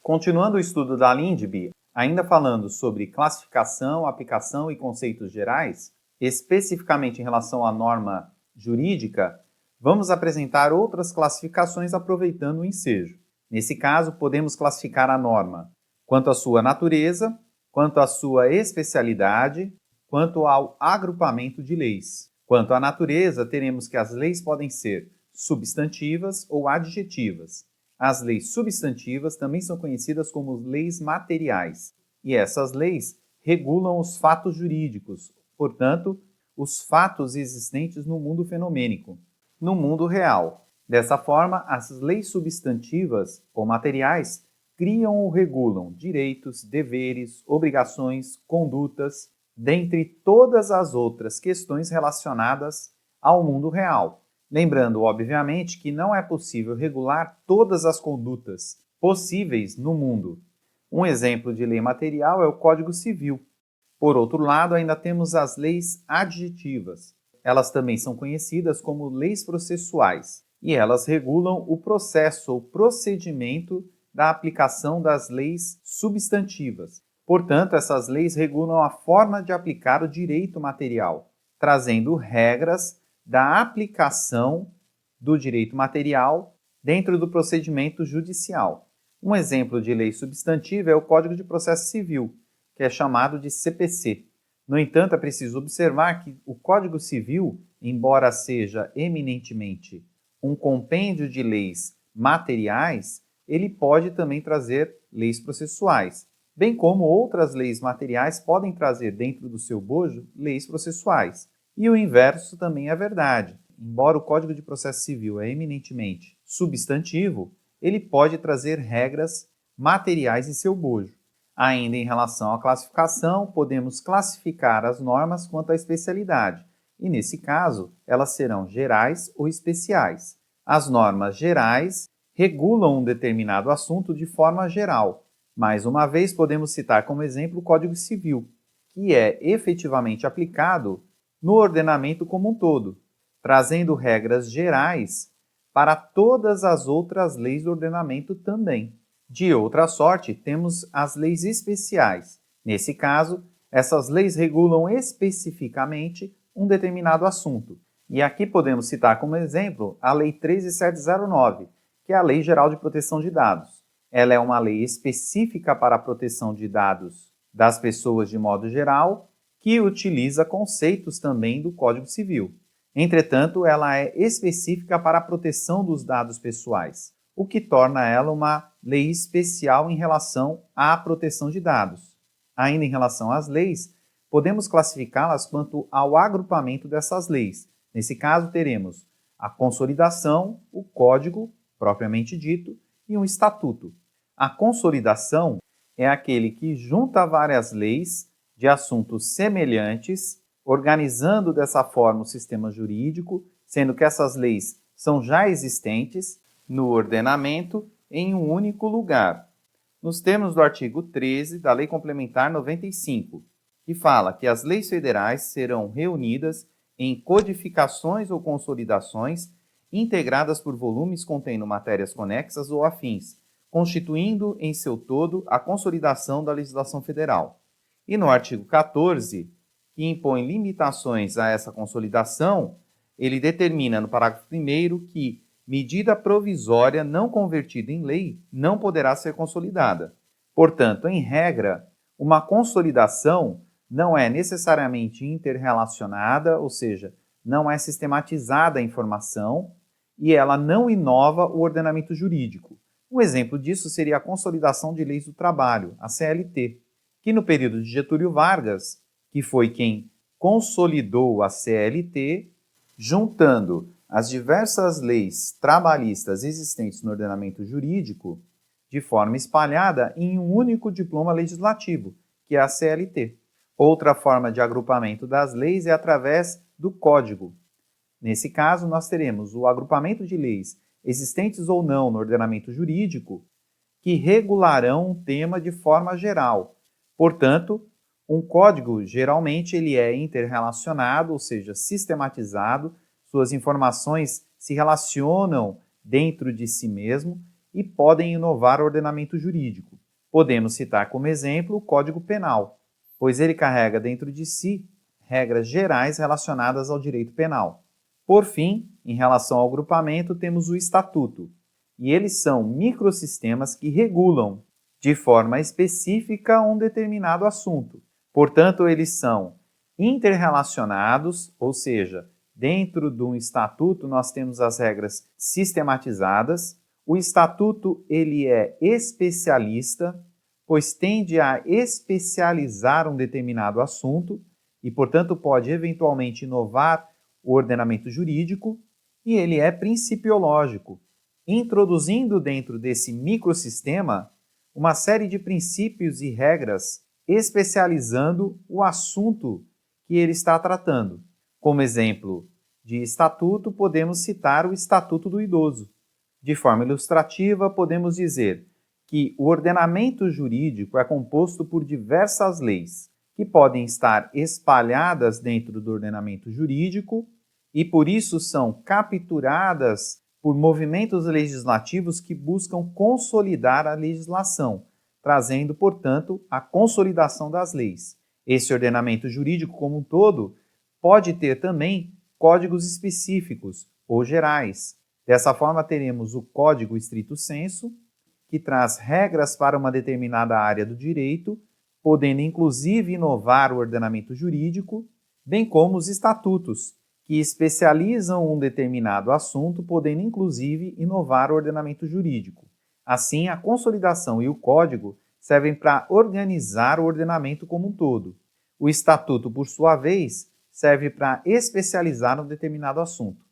Continuando o estudo da LINDB, ainda falando sobre classificação, aplicação e conceitos gerais, especificamente em relação à norma jurídica, vamos apresentar outras classificações aproveitando o ensejo. Nesse caso, podemos classificar a norma quanto à sua natureza, quanto à sua especialidade, quanto ao agrupamento de leis. Quanto à natureza, teremos que as leis podem ser substantivas ou adjetivas. As leis substantivas também são conhecidas como leis materiais, e essas leis regulam os fatos jurídicos, portanto, os fatos existentes no mundo fenomênico, no mundo real. Dessa forma, as leis substantivas ou materiais criam ou regulam direitos, deveres, obrigações, condutas, dentre todas as outras questões relacionadas ao mundo real. Lembrando, obviamente, que não é possível regular todas as condutas possíveis no mundo. Um exemplo de lei material é o Código Civil. Por outro lado, ainda temos as leis adjetivas. Elas também são conhecidas como leis processuais, e elas regulam o processo ou procedimento da aplicação das leis substantivas. Portanto, essas leis regulam a forma de aplicar o direito material, trazendo regras da aplicação do direito material dentro do procedimento judicial. Um exemplo de lei substantiva é o Código de Processo Civil, que é chamado de CPC. No entanto, é preciso observar que o Código Civil, embora seja eminentemente um compêndio de leis materiais, ele pode também trazer leis processuais, bem como outras leis materiais podem trazer dentro do seu bojo leis processuais. E o inverso também é verdade. Embora o Código de Processo Civil é eminentemente substantivo, ele pode trazer regras materiais em seu bojo. Ainda em relação à classificação, podemos classificar as normas quanto à especialidade, e nesse caso, elas serão gerais ou especiais. As normas gerais regulam um determinado assunto de forma geral. Mais uma vez, podemos citar como exemplo o Código Civil, que é efetivamente aplicado no ordenamento como um todo, trazendo regras gerais para todas as outras leis do ordenamento também. De outra sorte, temos as leis especiais. Nesse caso, essas leis regulam especificamente um determinado assunto. E aqui podemos citar como exemplo a Lei 13.709, que é a Lei Geral de Proteção de Dados. Ela é uma lei específica para a proteção de dados das pessoas de modo geral, que utiliza conceitos também do Código Civil. Entretanto, ela é específica para a proteção dos dados pessoais, o que torna ela uma lei especial em relação à proteção de dados. Ainda em relação às leis, podemos classificá-las quanto ao agrupamento dessas leis. Nesse caso, teremos a consolidação, o código, propriamente dito, e um estatuto. A consolidação é aquele que junta várias leis de assuntos semelhantes, organizando dessa forma o sistema jurídico, sendo que essas leis são já existentes no ordenamento em um único lugar. Nos termos do artigo 13 da Lei Complementar 95, que fala que as leis federais serão reunidas em codificações ou consolidações integradas por volumes contendo matérias conexas ou afins, constituindo em seu todo a consolidação da legislação federal. E no artigo 14, que impõe limitações a essa consolidação, ele determina no parágrafo 1º que medida provisória não convertida em lei não poderá ser consolidada. Portanto, em regra, uma consolidação não é necessariamente interrelacionada, ou seja, não é sistematizada a informação e ela não inova o ordenamento jurídico. Um exemplo disso seria a consolidação de leis do trabalho, a CLT, que no período de Getúlio Vargas, que foi quem consolidou a CLT, juntando as diversas leis trabalhistas existentes no ordenamento jurídico de forma espalhada em um único diploma legislativo, que é a CLT. Outra forma de agrupamento das leis é através do Código. Nesse caso, nós teremos o agrupamento de leis existentes ou não no ordenamento jurídico que regularão um tema de forma geral. Portanto, um código, geralmente, ele é interrelacionado, ou seja, sistematizado, suas informações se relacionam dentro de si mesmo e podem inovar o ordenamento jurídico. Podemos citar como exemplo o Código Penal, pois ele carrega dentro de si regras gerais relacionadas ao direito penal. Por fim, em relação ao grupamento, temos o Estatuto, e eles são microsistemas que regulam de forma específica um determinado assunto. Portanto, eles são interrelacionados, ou seja, dentro de um estatuto nós temos as regras sistematizadas. O estatuto ele é especialista, pois tende a especializar um determinado assunto e, portanto, pode eventualmente inovar o ordenamento jurídico, e ele é principiológico, introduzindo dentro desse microsistema uma série de princípios e regras especializando o assunto que ele está tratando. Como exemplo de estatuto, podemos citar o Estatuto do Idoso. De forma ilustrativa, podemos dizer que o ordenamento jurídico é composto por diversas leis, que podem estar espalhadas dentro do ordenamento jurídico e, por isso, são capturadas por movimentos legislativos que buscam consolidar a legislação, trazendo, portanto, a consolidação das leis. Esse ordenamento jurídico como um todo pode ter também códigos específicos ou gerais. Dessa forma, teremos o Código Stricto Sensu, que traz regras para uma determinada área do direito, podendo inclusive inovar o ordenamento jurídico, bem como os estatutos, que especializam um determinado assunto, podendo inclusive inovar o ordenamento jurídico. Assim, a consolidação e o código servem para organizar o ordenamento como um todo. O estatuto, por sua vez, serve para especializar um determinado assunto.